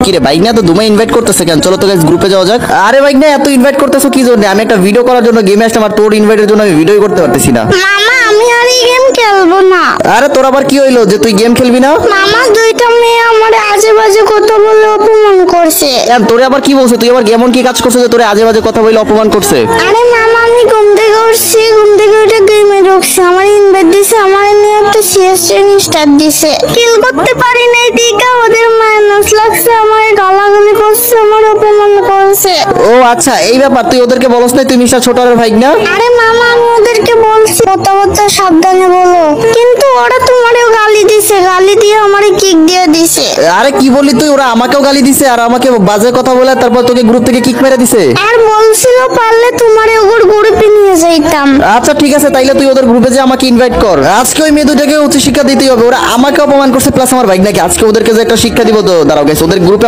কি রে বাইক না তো দুমাই ইনভাইট করতেছে কেন? চলো তো গাইস গ্রুপে যাওয়া যাক। আরে বাইক না এত ইনভাইট করতেছো কি জন্য? আমি একটা ভিডিও করার জন্য গেমে আসলাম আর তোর ইনভাইটের জন্য আমি ভিডিও করতে পারতেছি না। মামা আমি আর এই গেম খেলবো না। আরে তোর আবার কি হইলো যে তুই গেম খেলবি না? মামা দুইটা মেয়ে আমার আজে বাজে কথা বলে অপমান করছে। তোরে আবার কি বলছে? তুই আবার এমন কি কাজ করছিস যে তোরে আজে বাজে কথা বলে অপমান করছে? আরে মামা আমি ঘুম থেকে উঠছি, ঘুম থেকে উঠে গেমে ঢুকছি, আমার ইনভাইট দিছে, আমার নিয়ে একটা সিএসএন স্টার্ট দিছে, কিল করতে পারি নাই দিকা ওদের মাইনাস লাগছে, আমার গালাগালি করছে, আমার অপমান করছে। ও আচ্ছা এই ব্যাপার, তুই ওদেরকে বলছ না তুই মিশা ছোট আর ভাই না? আরে মামা আমি ওদেরকে বলছি কথা সাবধানে বলো, কিন্তু ওরা তোমারেও গালি দিছে, গালি দিয়ে আমারে কিক দিয়ে দিছে। আরে কি বললি তুই? ওরা আমাকেও গালি দিছে আর আমাকে বাজে কথা বলে তারপর তোকে গ্রুপ থেকে কিক মেরে দিছে। আর বলছিল পারলে তোমারে ওর গ্রুপে নিয়ে যাইতাম। আচ্ছা ঠিক আছে, তাইলে তুই ওদের গ্রুপে যে আমাকে ইনভাইট কর। আজকে ওই মেয়ে দুটাকে উচ্চ শিক্ষা দিতেই হবে, ওরা আমাকে অপমান করছে প্লাস আমার ভাই নাকি, আজকে ওদেরকে যে একটা শিক্ষা দিব। তো দাঁড়াও গাইস, ওদের গ্রুপে